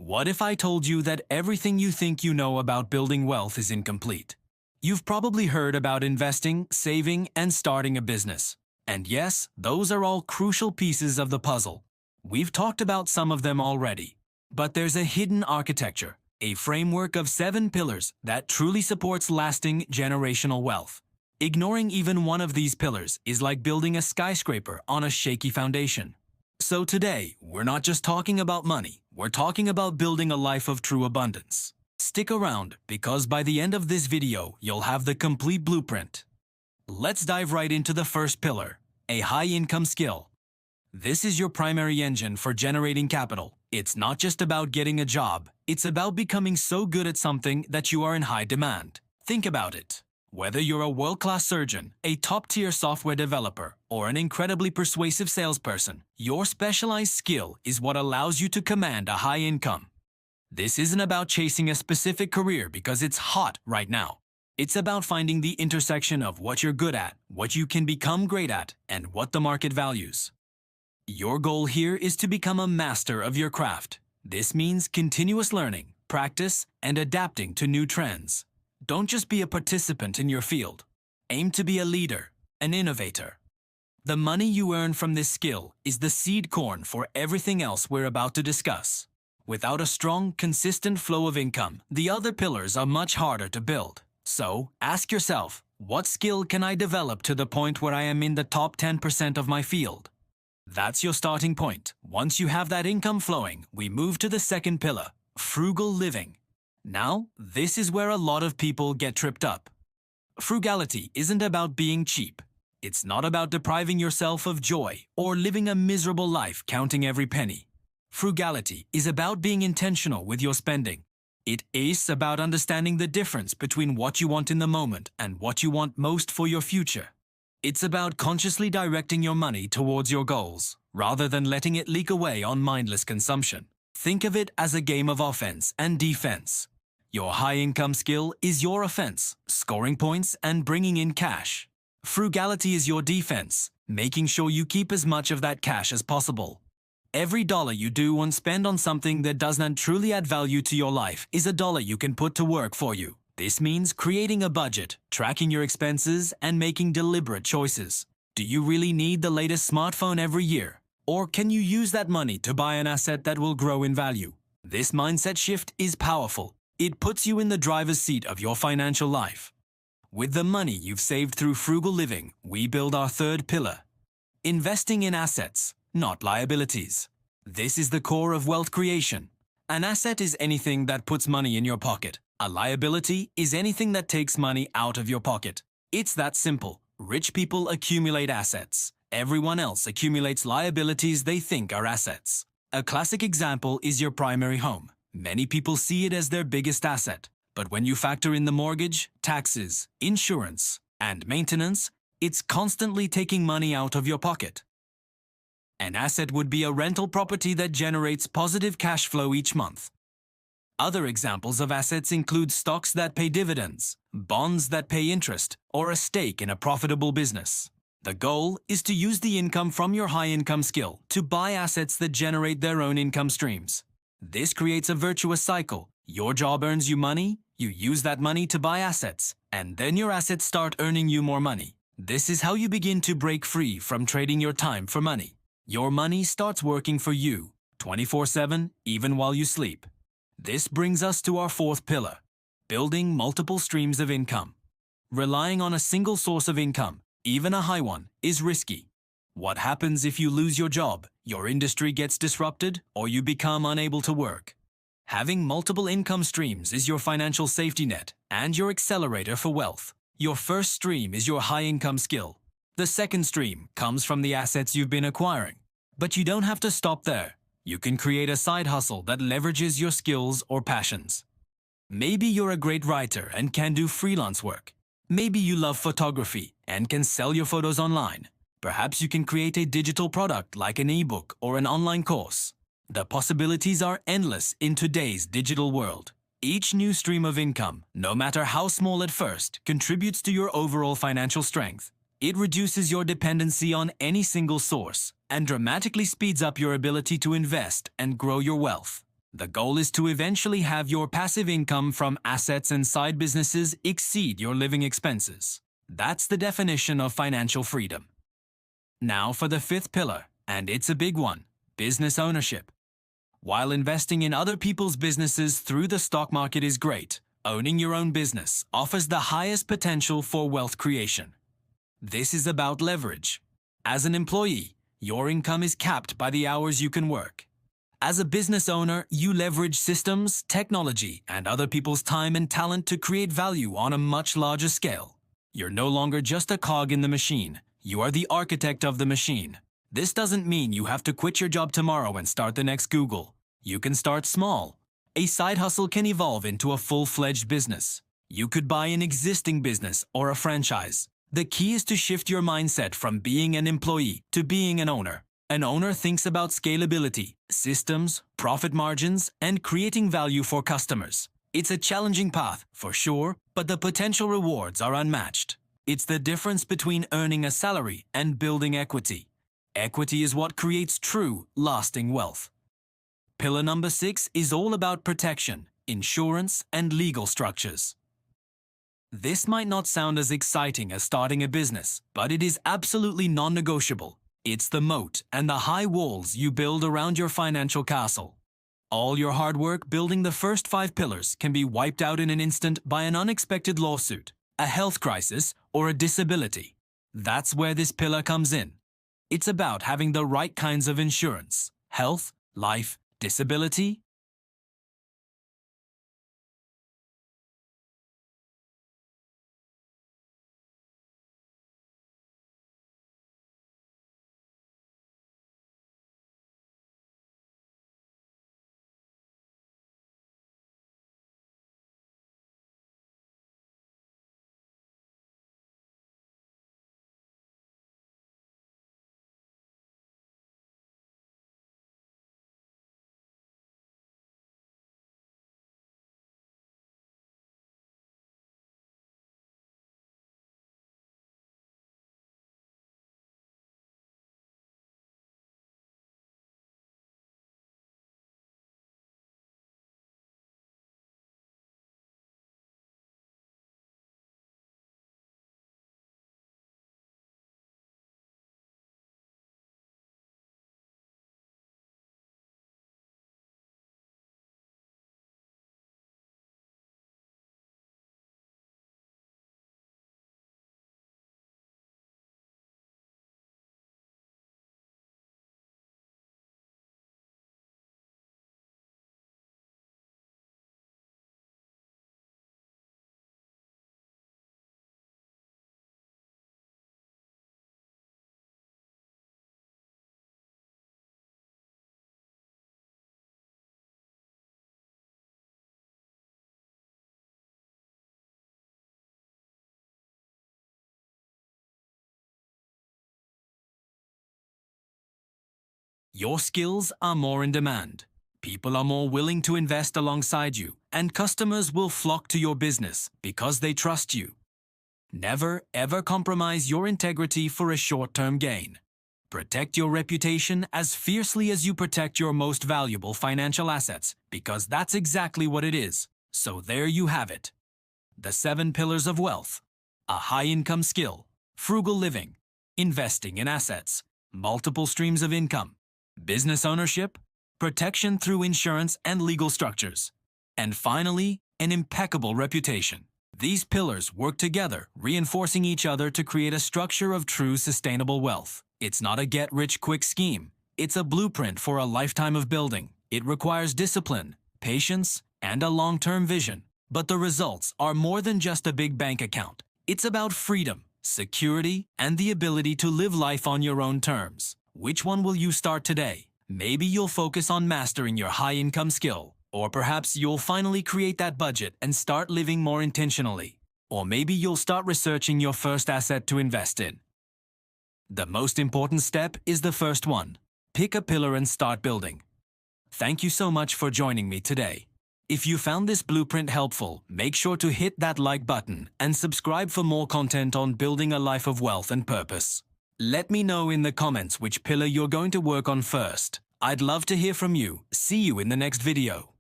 What if I told you that everything you think you know about building wealth is incomplete? You've probably heard about investing, saving, and starting a business. And yes, those are all crucial pieces of the puzzle. We've talked about some of them already. But there's a hidden architecture, a framework of 7 pillars that truly supports lasting generational wealth. Ignoring even one of these pillars is like building a skyscraper on a shaky foundation. So today, we're not just talking about money, we're talking about building a life of true abundance. Stick around, because by the end of this video, you'll have the complete blueprint. Let's dive right into the first pillar, a high-income skill. This is your primary engine for generating capital. It's not just about getting a job, it's about becoming so good at something that you are in high demand. Think about it. Whether you're a world-class surgeon, a top-tier software developer, or an incredibly persuasive salesperson, your specialized skill is what allows you to command a high income. This isn't about chasing a specific career because it's hot right now. It's about finding the intersection of what you're good at, what you can become great at, and what the market values. Your goal here is to become a master of your craft. This means continuous learning, practice, and adapting to new trends. Don't just be a participant in your field. Aim to be a leader, an innovator. The money you earn from this skill is the seed corn for everything else we're about to discuss. Without a strong, consistent flow of income, the other pillars are much harder to build. So, ask yourself, what skill can I develop to the point where I am in the top 10% of my field? That's your starting point. Once you have that income flowing, we move to the second pillar, frugal living. Now, this is where a lot of people get tripped up. Frugality isn't about being cheap. It's not about depriving yourself of joy or living a miserable life counting every penny. Frugality is about being intentional with your spending. It is about understanding the difference between what you want in the moment and what you want most for your future. It's about consciously directing your money towards your goals, rather than letting it leak away on mindless consumption. Think of it as a game of offense and defense. Your high-income skill is your offense, scoring points and bringing in cash. Frugality is your defense, making sure you keep as much of that cash as possible. Every dollar you do and spend on something that doesn't truly add value to your life is a dollar you can put to work for you. This means creating a budget, tracking your expenses, and making deliberate choices. Do you really need the latest smartphone every year? Or can you use that money to buy an asset that will grow in value? This mindset shift is powerful. It puts you in the driver's seat of your financial life. With the money you've saved through frugal living, we build our third pillar. Investing in assets, not liabilities. This is the core of wealth creation. An asset is anything that puts money in your pocket. A liability is anything that takes money out of your pocket. It's that simple. Rich people accumulate assets. Everyone else accumulates liabilities they think are assets. A classic example is your primary home. Many people see it as their biggest asset. But when you factor in the mortgage, taxes, insurance, and maintenance, it's constantly taking money out of your pocket. An asset would be a rental property that generates positive cash flow each month. Other examples of assets include stocks that pay dividends, bonds that pay interest, or a stake in a profitable business. The goal is to use the income from your high-income skill to buy assets that generate their own income streams. This creates a virtuous cycle. Your job earns you money, you use that money to buy assets, and then your assets start earning you more money. This is how you begin to break free from trading your time for money. Your money starts working for you, 24/7, even while you sleep. This brings us to our fourth pillar, building multiple streams of income. Relying on a single source of income, even a high one, is risky. What happens if you lose your job, your industry gets disrupted, or you become unable to work? Having multiple income streams is your financial safety net and your accelerator for wealth. Your first stream is your high-income skill. The second stream comes from the assets you've been acquiring. But you don't have to stop there. You can create a side hustle that leverages your skills or passions. Maybe you're a great writer and can do freelance work. Maybe you love photography and can sell your photos online. Perhaps you can create a digital product like an ebook or an online course. The possibilities are endless in today's digital world. Each new stream of income, no matter how small at first, contributes to your overall financial strength. It reduces your dependency on any single source and dramatically speeds up your ability to invest and grow your wealth. The goal is to eventually have your passive income from assets and side businesses exceed your living expenses. That's the definition of financial freedom. Now for the fifth pillar, and it's a big one: business ownership. While investing in other people's businesses through the stock market is great, owning your own business offers the highest potential for wealth creation. This is about leverage. As an employee, your income is capped by the hours you can work. As a business owner, you leverage systems, technology, and other people's time and talent to create value on a much larger scale. You're no longer just a cog in the machine. You are the architect of the machine. This doesn't mean you have to quit your job tomorrow and start the next Google. You can start small. A side hustle can evolve into a full-fledged business. You could buy an existing business or a franchise. The key is to shift your mindset from being an employee to being an owner. An owner thinks about scalability, systems, profit margins, and creating value for customers. It's a challenging path, for sure, but the potential rewards are unmatched. It's the difference between earning a salary and building equity. Equity is what creates true, lasting wealth. Pillar number 6 is all about protection, insurance, and legal structures. This might not sound as exciting as starting a business, but it is absolutely non-negotiable. It's the moat and the high walls you build around your financial castle. All your hard work building the first 5 pillars can be wiped out in an instant by an unexpected lawsuit, a health crisis, or a disability. That's where this pillar comes in. It's about having the right kinds of insurance: health, life, disability. Your skills are more in demand. People are more willing to invest alongside you, and customers will flock to your business because they trust you. Never, ever compromise your integrity for a short-term gain. Protect your reputation as fiercely as you protect your most valuable financial assets, because that's exactly what it is. So there you have it. The 7 pillars of wealth: a high-income skill, frugal living, investing in assets, multiple streams of income, business ownership, protection through insurance and legal structures, and finally, an impeccable reputation. These pillars work together, reinforcing each other to create a structure of true sustainable wealth. It's not a get-rich-quick scheme. It's a blueprint for a lifetime of building. It requires discipline, patience, and a long-term vision. But the results are more than just a big bank account. It's about freedom, security, and the ability to live life on your own terms. Which one will you start today? Maybe you'll focus on mastering your high-income skill. Or perhaps you'll finally create that budget and start living more intentionally. Or maybe you'll start researching your first asset to invest in. The most important step is the first one. Pick a pillar and start building. Thank you so much for joining me today. If you found this blueprint helpful, make sure to hit that like button and subscribe for more content on building a life of wealth and purpose. Let me know in the comments which pillar you're going to work on first. I'd love to hear from you. See you in the next video.